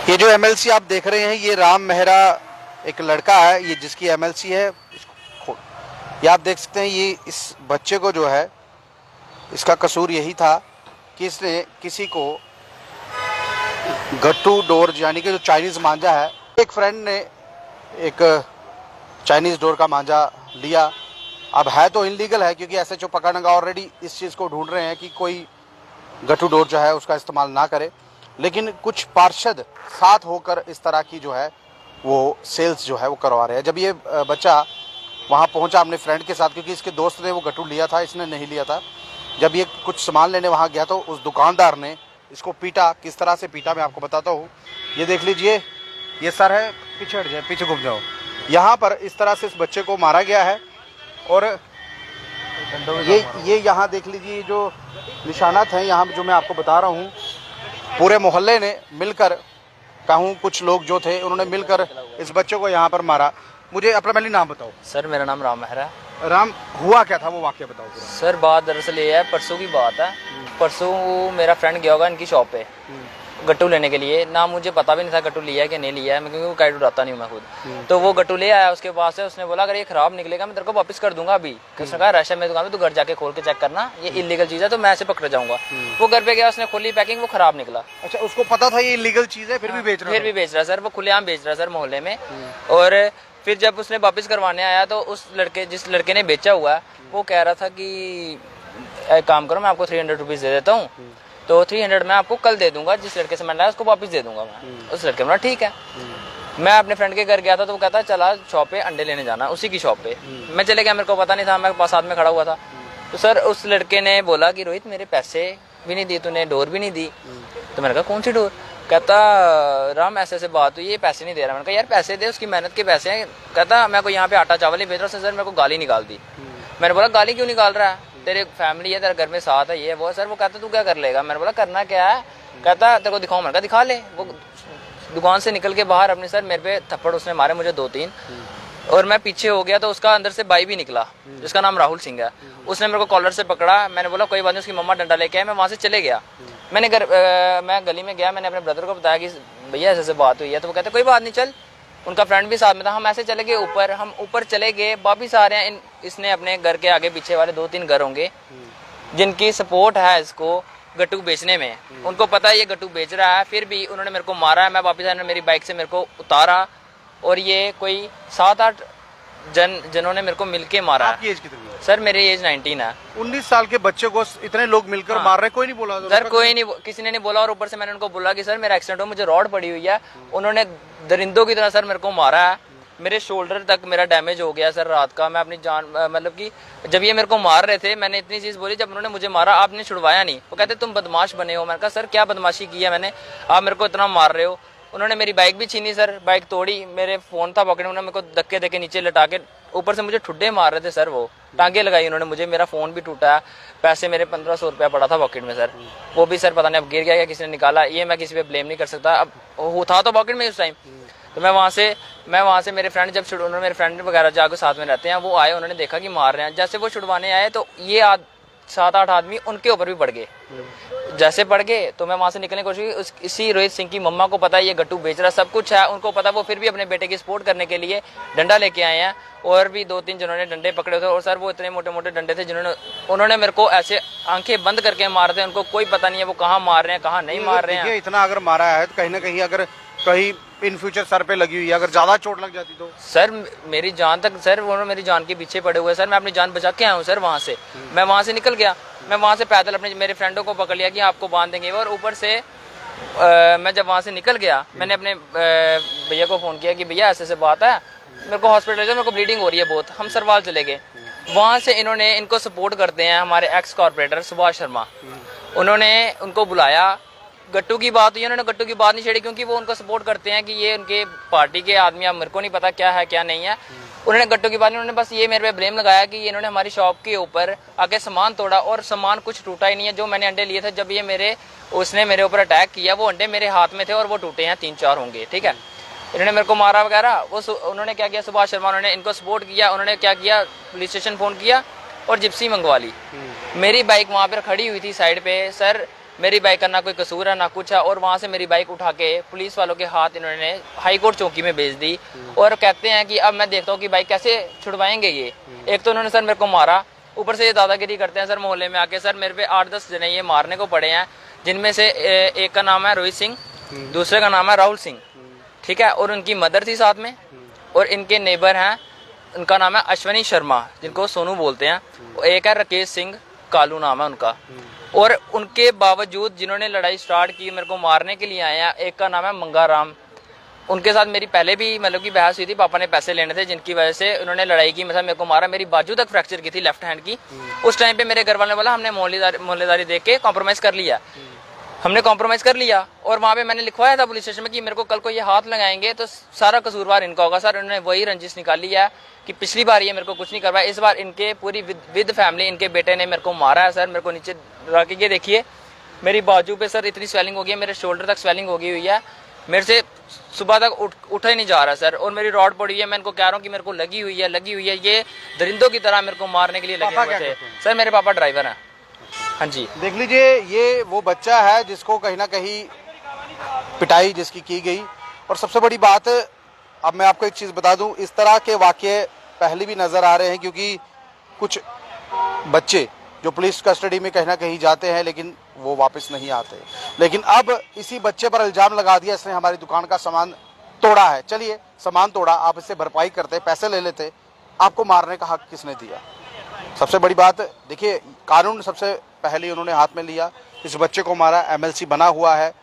ये जो एमएलसी आप देख रहे हैं ये राम मेहरा एक लड़का है, ये जिसकी एमएलसी है। ये आप देख सकते हैं, ये इस बच्चे को जो है इसका कसूर यही था कि इसने किसी को गट्टू डोर यानी कि जो चाइनीज़ मांझा है, एक फ्रेंड ने एक चाइनीज़ डोर का मांझा लिया। अब है तो इनलीगल है क्योंकि एसएचओ पकड़ना ऑलरेडी इस चीज़ को ढूंढ रहे हैं कि कोई गट्टू डोर जो है उसका इस्तेमाल ना करे, लेकिन कुछ पार्षद साथ होकर इस तरह की जो है वो सेल्स जो है वो करवा रहे हैं। जब ये बच्चा वहाँ पहुँचा अपने फ्रेंड के साथ, क्योंकि इसके दोस्त ने वो गट्टू लिया था, इसने नहीं लिया था। जब ये कुछ सामान लेने वहाँ गया तो उस दुकानदार ने इसको पीटा। किस तरह से पीटा मैं आपको बताता हूँ। ये देख लीजिए, ये सर है, पीछे हट जाए, पीछे घूम जाओ। यहाँ पर इस तरह से इस बच्चे को मारा गया है और ये यहाँ देख लीजिए जो निशानात हैं यहाँ जो मैं आपको बता रहा हूँ, पूरे मोहल्ले ने मिलकर, कहूँ कुछ लोग जो थे उन्होंने मिलकर इस बच्चे को यहाँ पर मारा। मुझे अपना पहले नाम बताओ। सर मेरा नाम राम मेहरा है। राम, हुआ क्या था वो वाकया बताओ पूरा। सर बात दरअसल ये है, परसों की बात है। परसों मेरा फ्रेंड गया होगा इनकी शॉप पे गट्टू लेने के लिए। ना मुझे पता भी नहीं था गट्टू लिया है कि नहीं लिया है, क्योंकि वो काइट उड़ाता नहीं हूँ मैं खुद। तो वो गट्टू ले आया उसके पास से। उसने बोला अगर ये खराब निकलेगा मैं तेरे को वापस कर दूंगा अभी। उसने कहा रशिया में दुकान में, तू घर जाके खोल के चेक करना, ये इलीगल चीज़ है तो मैं ऐसे पकड़ जाऊंगा। वो घर पे गया, उसने खोली पैकिंग, वो खराब निकला। अच्छा, उसको पता था ये इलीगल चीज़ है फिर भी बेच रहा सर, वो खुलेआम बेच रहा सर मोहल्ले में। और फिर जब उसने वापस करवाने आया तो उस लड़के, जिस लड़के ने बेचा हुआ है, वो कह रहा था कि एक काम करो मैं आपको 300 रुपीज़ दे देता हूँ, तो 300 मैं आपको कल दे दूंगा, जिस लड़के से मैंने लाया उसको वापस दे दूंगा मैं। उस लड़के ने ठीक है। मैं अपने फ्रेंड के घर गया था तो वो कहता चला शॉप पे अंडे लेने जाना, उसी की शॉप पे। मैं चले गया, मेरे को पता नहीं था, मैं पास साथ में खड़ा हुआ था। तो सर उस लड़के ने बोला कि रोहित मेरे पैसे भी नहीं दिए तूने, डोर भी नहीं दी। तो मैंने कहा कौन सी डोर? कहता राम ऐसे ऐसे बात हुई, ये पैसे नहीं दे रहा। मैंने कहा यार पैसे दे, उसकी मेहनत के पैसे हैं। कहता मैं को यहाँ पे आटा चावल ही भेज रहा हूँ। सर मेरे को गाली निकाल दी। मैंने बोला गाली क्यों निकाल रहा है, तेरे फैमिली है, तेरे घर में साथ है, ये वो। सर वो कहता तू क्या कर लेगा? मैंने बोला करना क्या है? कहता तेरे को दिखाऊं। मैंने कहा दिखा ले। वो दुकान से निकल के बाहर अपने सर मेरे पे थप्पड़ उसने मारे मुझे 2-3, और मैं पीछे हो गया तो उसका अंदर से भाई भी निकला जिसका नाम राहुल सिंह है। उसने मेरे को कॉलर से पकड़ा। मैंने बोला कोई बात नहीं, उसकी मम्मा डंडा लेके आए। मैं वहाँ से चले गया। मैं गली में गया, मैंने अपने ब्रदर को बताया कि भैया ऐसे बात हुई है। तो वो कहते कोई बात नहीं चल। उनका फ्रेंड भी साथ में था। हम ऐसे चले गए ऊपर, हम ऊपर चले गए, वापिस आ रहे हैं। इसने अपने घर के आगे पीछे वाले 2-3 घर होंगे जिनकी सपोर्ट है इसको गट्टू बेचने में, उनको पता है ये गट्टू बेच रहा है, फिर भी उन्होंने मेरे को मारा है। मैं वापिस आया, मेरी बाइक से मेरे को उतारा और ये कोई 7-8 जनों ने मेरे को मिलके मारा। आपकी एज कितनी है? सर मेरी एज 19 है। 19 साल के बच्चे को इतने लोग मिलकर मार रहे, कोई नहीं बोला? सर कोई नहीं, किसी ने नहीं बोला। और ऊपर से मैंने उनको बोला कि सर मेरा एक्सीडेंट हो, मुझे रॉड पड़ी हुई है। उन्होंने दरिंदों की तरह सर मेरे को मारा है। मेरे शोल्डर तक मेरा डैमेज हो गया सर रात का। मैं अपनी जान, मतलब कि जब ये मेरे को मार रहे थे मैंने इतनी चीज़ बोली, जब उन्होंने मुझे मारा आपने छुड़वाया नहीं। वो कहते तुम बदमाश बने हो। मैंने कहा सर क्या बदमाशी की है मैंने, आप मेरे को इतना मार रहे हो। उन्होंने मेरी बाइक भी छीनी सर, बाइक तोड़ी, मेरे फ़ोन था पॉकेट में, उन्होंने मेरे को धक्के देके नीचे लटा के ऊपर से मुझे ठुड्डे मार रहे थे सर। वो टांगे लगाई उन्होंने मुझे, मेरा फ़ोन भी टूटा है। पैसे मेरे 1500 रुपया पड़ा था पॉकेट में सर, वो भी सर पता नहीं अब गिर गया या किसी ने निकाला, ये मैं किसी पे ब्लेम नहीं कर सकता। अब वो था तो पॉकेट में उस टाइम। तो मैं वहाँ से मेरे फ्रेंड, जब उन्होंने मेरे फ्रेंड वगैरह जाकर साथ में रहते हैं, वो आए, उन्होंने देखा कि मार रहे हैं। जैसे वो छुड़वाने आए तो ये 7-8 आदमी उनके ऊपर भी पड़ गए। जैसे पड़ गए तो मैं वहाँ से निकलने की कोशिश की। इसी रोहित सिंह की मम्मा को पता है ये गट्टू बेच रहा, सब कुछ है उनको पता। वो फिर भी अपने बेटे की सपोर्ट करने के लिए डंडा लेके आए हैं, और भी 2-3 जिन्होंने डंडे पकड़े थे। और सर वो इतने मोटे मोटे डंडे थे उन्होंने मेरे को ऐसे आंखें बंद करके मार रहे थे। उनको कोई पता नहीं है वो कहाँ मार रहे हैं कहाँ नहीं मार रहे हैं। इतना अगर मारा है तो कहीं ना कहीं अगर कहीं इन फ्यूचर सर पे लगी हुई है, अगर ज्यादा चोट लग जाती तो? सर मेरी जान तक, सर वो मेरी जान के पीछे पड़े हुए सर। मैं अपनी जान बचा के आया हूँ सर वहाँ से। मैं वहाँ से निकल गया, मैं वहाँ से पैदल अपने मेरे फ्रेंडों को पकड़ लिया कि आपको बांध देंगे। और ऊपर से मैं जब वहाँ से निकल गया, मैंने अपने भैया को फ़ोन किया कि भैया ऐसे बात है, मेरे को हॉस्पिटल जाओ, मेरे को ब्लीडिंग हो रही है बहुत। हम सरवाल चले गए। वहाँ से इनको सपोर्ट करते हैं हमारे एक्स कॉर्पोरेटर सुभाष शर्मा, उन्होंने उनको बुलाया। गट्टू की बात हुई, उन्होंने गट्टू की बात नहीं छेड़ी क्योंकि वो उनको सपोर्ट करते हैं कि ये उनके पार्टी के आदमी, अब मेरे को नहीं पता क्या है क्या नहीं है। उन्होंने गट्टू की बात नहीं, उन्होंने बस ये मेरे पे ब्लेम लगाया कि इन्होंने हमारी शॉप के ऊपर आके सामान तोड़ा, और सामान कुछ टूटा ही नहीं है। जो मैंने अंडे लिए थे, जब ये उसने मेरे ऊपर अटैक किया, वो अंडे मेरे हाथ में थे और वो टूटे हैं, 3-4 होंगे। ठीक है, इन्होंने मेरे को मारा वगैरह। वो उन्होंने क्या किया, सुभाष शर्मा, उन्होंने इनको सपोर्ट किया। उन्होंने क्या किया, पुलिस स्टेशन फ़ोन किया और जिप्सी मंगवा ली। मेरी बाइक वहाँ पर खड़ी हुई थी साइड पे सर। मेरी बाइक का ना कोई कसूर है ना कुछ है, और वहाँ से मेरी बाइक उठा के पुलिस वालों के हाथ इन्होंने हाई कोर्ट चौकी में भेज दी। और कहते हैं कि अब मैं देखता हूँ कि बाइक कैसे छुड़वाएंगे ये। एक तो उन्होंने सर मेरे को मारा, ऊपर से ये दादागिरी करते हैं सर मोहल्ले में आके। सर मेरे पे 8-10 जने ये मारने को पड़े हैं, जिनमें से एक का नाम है रोहित सिंह, दूसरे का नाम है राहुल सिंह, ठीक है, और उनकी मदर थी साथ में, और इनके नेबर हैं, उनका नाम है अश्वनी शर्मा, जिनको सोनू बोलते हैं, एक है राकेश सिंह, कालू नाम है उनका। और उनके बावजूद जिन्होंने लड़ाई स्टार्ट की मेरे को मारने के लिए आए हैं, एक का नाम है मंगा राम। उनके साथ मेरी पहले भी मतलब की बहस हुई थी, पापा ने पैसे लेने थे जिनकी वजह से उन्होंने लड़ाई की, मतलब मेरे को मारा, मेरी बाजू तक फ्रैक्चर की थी लेफ्ट हैंड की। उस टाइम पे मेरे घर वालों ने बोला हमने मोहल्लेदारी देख के कॉम्प्रोमाइज़ कर लिया। हमने कॉम्प्रोमाइज़ कर लिया, और वहाँ पे मैंने लिखवाया था पुलिस स्टेशन में कि मेरे को कल को ये हाथ लगाएंगे तो सारा कसूरवार इनका होगा। सर उन्होंने वही रंजिश निकाली है कि पिछली बार ये मेरे को कुछ नहीं करवाया, इस बार इनके पूरी विद फैमिली इनके बेटे ने मेरे को मारा है। सर मेरे को नीचे ला के ये देखिए, मेरी बाजू पे सर इतनी स्वेलिंग हो गई है, मेरे शोल्डर तक स्वेलिंग हो गई हुई है, मेरे से सुबह तक उठा ही नहीं जा रहा सर। और मेरी रॉड पड़ी हुई है, मैं इनको कह रहा हूँ कि मेरे को लगी हुई है। ये दरिंदों की तरह मेरे को मारने के लिए लगे हुए थे। सर मेरे पापा ड्राइवर हैं। हाँ जी, देख लीजिए, ये वो बच्चा है जिसको कहीं ना कहीं पिटाई जिसकी की गई। और सबसे बड़ी बात, अब मैं आपको एक चीज़ बता दूं, इस तरह के वाक़ये पहले भी नज़र आ रहे हैं, क्योंकि कुछ बच्चे जो पुलिस कस्टडी में कहीं ना कहीं जाते हैं लेकिन वो वापस नहीं आते। लेकिन अब इसी बच्चे पर इल्ज़ाम लगा दिया, इसने हमारी दुकान का सामान तोड़ा है। चलिए, सामान तोड़ा, आप इससे भरपाई करते, पैसे ले लेते, आपको मारने का हक किसने दिया? सबसे बड़ी बात देखिए, कानून सबसे पहले उन्होंने हाथ में लिया, इस बच्चे को मारा, MLC बना हुआ है,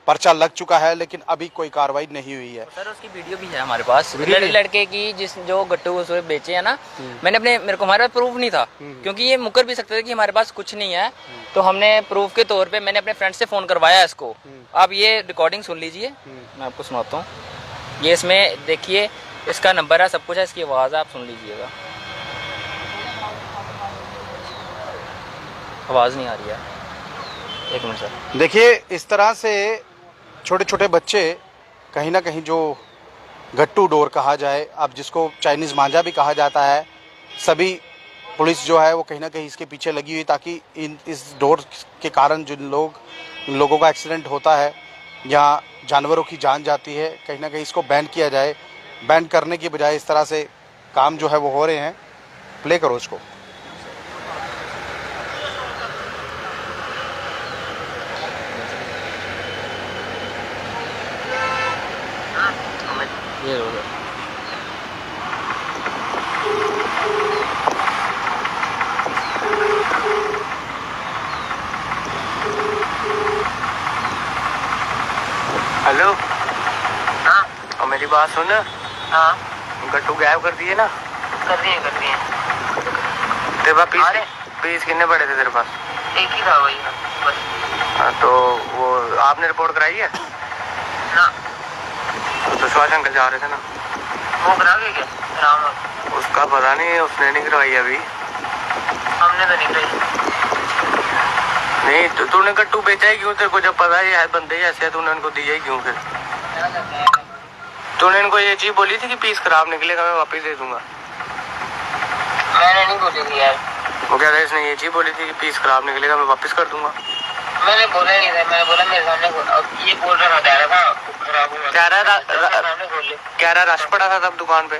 पर्चा लग चुका है, लेकिन अभी कोई कार्रवाई नहीं हुई है। सर उसकी वीडियो भी है हमारे पास, लड़के की जो गट्टू उसको बेचे है ना, मेरे को हमारे पास प्रूफ नहीं था, क्योंकि ये मुकर भी सकते थे कि हमारे पास कुछ नहीं है। तो हमने प्रूफ के तौर पे मैंने अपने फ्रेंड से फ़ोन करवाया इसको। आप ये रिकॉर्डिंग सुन लीजिए, मैं आपको सुनाता हूँ। ये इसमें देखिए, इसका नंबर है, सब कुछ है, इसकी आवाज़ है, आप सुन लीजिएगा। आवाज़ नहीं आ रही है, एक मिनट सर। देखिए, इस तरह से छोटे छोटे बच्चे, कहीं ना कहीं जो गट्टू डोर कहा जाए, अब जिसको चाइनीज़ मांझा भी कहा जाता है, सभी पुलिस जो है वो कहीं ना कहीं इसके पीछे लगी हुई, ताकि इस डोर के कारण जिन लोगों का एक्सीडेंट होता है या जानवरों की जान जाती है, कहीं ना कहीं इसको बैन किया जाए। बैन करने की बजाय इस तरह से काम जो है वो हो रहे हैं। प्ले करो इसको। ये हो गया। हेलो, हाँ और मेरी बात सुन। हाँ गट्टू गायब कर दिए ना? कर दिए तेरे पास अरे पीस कितने पड़े थे तेरे पास? एक ही था भैया बस। हाँ, तो वो आपने रिपोर्ट कराई है ना तो सुभाष अंकल जा रहे थे ना, वो करा के क्या राम? उसका पता नहीं, उसने नहीं करवाई अभी। हमने तो नहीं कराई। नहीं तो तूने गट्टू बेचा ही क्यों? तेरे को जब पता है बंदे ही ऐसे है, तूने उनको दिया ही क्यों? फिर तूने इनको ये चीज बोली थी कि पीस खराब निकलेगा मैं वापस दे दूंगा? मैंने नहीं बोली थी यार। वो कह रहा है इसने ये चीज बोली थी कि पीस खराब निकलेगा मैं वापस कर दूंगा। मैंने बोला नहीं था, मैंने बोला मेरे सामने अब ये बोल रहा था, कह रहा था खराब हुआ। कह रहा था सामने बोल ले। कह रहा रश पड़ा था तब दुकान पे।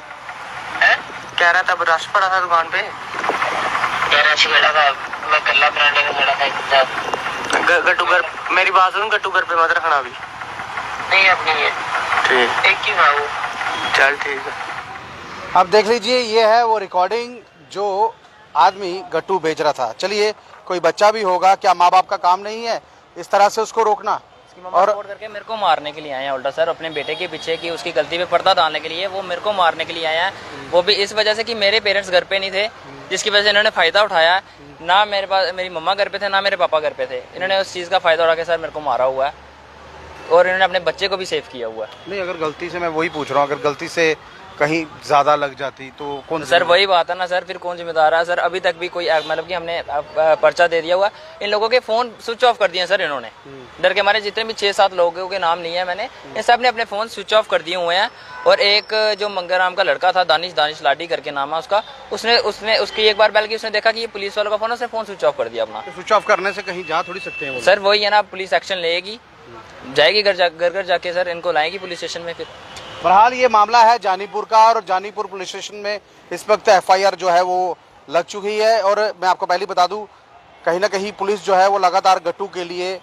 हैं? कह रहा तब रश पड़ा था दुकान पे। कह रहा अच्छी खड़ा था, मैं कल्ला ब्रांडे का खड़ा था एक साथ। गट्टू घर, मेरी बात सुन, गट्टू घर पे मत रखना अभी। नहीं अब नहीं है, ठीक, एक ही था वो। चल ठीक है। अब देख लीजिए, ये है वो रिकॉर्डिंग जो आदमी गट्टू बेच रहा था। चलिए, कोई बच्चा भी होगा, क्या माँ बाप का काम नहीं है इस तरह से उसको रोकना? और रिपोर्ट करके मेरे को मारने के लिए आए हैं उल्टा सर, अपने बेटे के पीछे कि उसकी गलती पे पर्दा डालने के लिए वो मेरे को मारने के लिए आए हैं। वो भी इस वजह से कि मेरे पेरेंट्स घर पे नहीं थे, जिसकी वजह से इन्होंने फ़ायदा उठाया। ना मेरे पास मेरी मम्मा घर पे थे, ना मेरे पापा घर पे थे। इन्होंने उस चीज़ का फ़ायदा उठा के सर मेरे को मारा हुआ है, और इन्होंने अपने बच्चे को भी सेव किया हुआ है। नहीं, अगर गलती से, मैं वही पूछ रहा हूँ, अगर गलती से कहीं ज्यादा लग जाती तो कौन सर वही बात है ना सर, फिर कौन जिम्मेदार है सर। अभी तक भी कोई मतलब कि हमने पर्चा दे दिया हुआ, इन लोगों के फोन स्विच ऑफ कर दिए हैं सर इन्होंने। डर के हमारे जितने भी 6-7 लोगों के नाम नहीं है मैंने, इन सब ने अपने फोन स्विच ऑफ कर दिए हुए हैं। और एक जो मंगराम का लड़का था, दानिश लाडी करके नाम है उसका, उसने उसकी एक बार बल्कि उसने देखा कि ये पुलिस वालों का फोन, उसने फोन स्विच ऑफ कर दिया अपना। स्विच ऑफ करने से कहीं जा थोड़ी सकते हैं वो? सर वही है ना, पुलिस एक्शन लेगी, जाएगी घर जाके सर इनको लाएगी पुलिस स्टेशन में। फिर बहरहाल ये मामला है जानीपुर का, और जानीपुर पुलिस स्टेशन में इस वक्त एफआईआर जो है वो लग चुकी है। और मैं आपको पहले बता दूं, कहीं ना कहीं पुलिस जो है वो लगातार गट्टू के लिए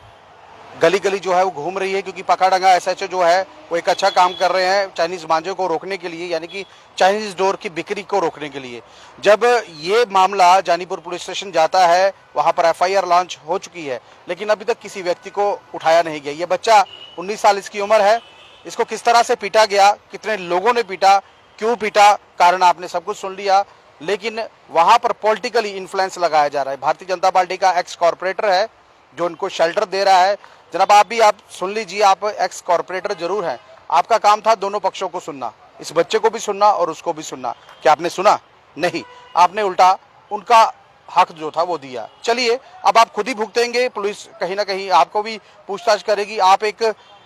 गली गली जो है वो घूम रही है, क्योंकि पकाडंगा एसएचओ जो है वो एक अच्छा काम कर रहे हैं चाइनीज मांझे को रोकने के लिए, यानी कि चाइनीज डोर की बिक्री को रोकने के लिए। जब ये मामला जानीपुर पुलिस स्टेशन जाता है, वहां पर एफआईआर लॉन्च हो चुकी है, लेकिन अभी तक किसी व्यक्ति को उठाया नहीं गया। ये बच्चा 19 साल इसकी उम्र है, इसको किस तरह से पीटा गया, कितने लोगों ने पीटा, क्यों पीटा, कारण आपने सब कुछ सुन लिया। लेकिन वहां पर पॉलिटिकली इन्फ्लुएंस लगाया जा रहा है। भारतीय जनता पार्टी का एक्स कॉर्पोरेटर है जो उनको शेल्टर दे रहा है। जनाब आप सुन लीजिए, आप एक्स कॉर्पोरेटर जरूर हैं, आपका काम था दोनों पक्षों को सुनना, इस बच्चे को भी सुनना और उसको भी सुनना। क्या आपने सुना? नहीं, आपने उल्टा उनका हक जो था वो दिया। चलिए अब आप खुद ही भुगतेंगे, पुलिस कहीं ना कहीं आपको भी पूछताछ करेगी। आप एक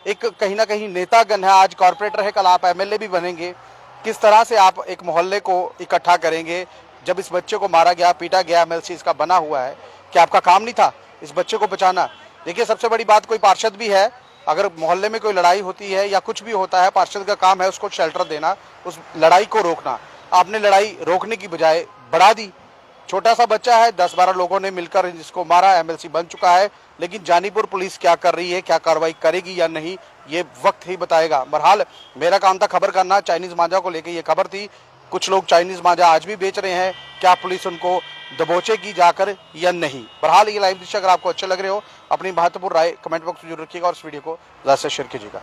कहीं ना कहीं नेतागण है, आज कॉर्पोरेटर है, कल आप एमएलए भी बनेंगे। किस तरह से आप एक मोहल्ले को इकट्ठा करेंगे? जब इस बच्चे को मारा गया, पीटा गया, एमएलसी इसका बना हुआ है, क्या आपका काम नहीं था इस बच्चे को बचाना? देखिए सबसे बड़ी बात, कोई पार्षद भी है, अगर मोहल्ले में कोई लड़ाई होती है या कुछ भी होता है, पार्षद का काम है उसको शेल्टर देना, उस लड़ाई को रोकना। आपने लड़ाई रोकने की बजाय बढ़ा दी। छोटा सा बच्चा है, 10-12 लोगों ने मिलकर इसको मारा, एमएलसी बन चुका है। लेकिन जानीपुर पुलिस क्या कर रही है, क्या कार्रवाई करेगी या नहीं, ये वक्त ही बताएगा। बहरहाल मेरा काम था खबर करना, चाइनीज मांझा को लेकर ये खबर थी। कुछ लोग चाइनीज मांझा आज भी बेच रहे हैं, क्या पुलिस उनको दबोचेगी जाकर या नहीं? बहरहाल ये लाइव दृश्य अगर आपको अच्छे लग रहे हो, अपनी महत्वपूर्ण राय कमेंट बॉक्स में जरूर रखिएगा और इस वीडियो को ज़्यादा से शेयर कीजिएगा।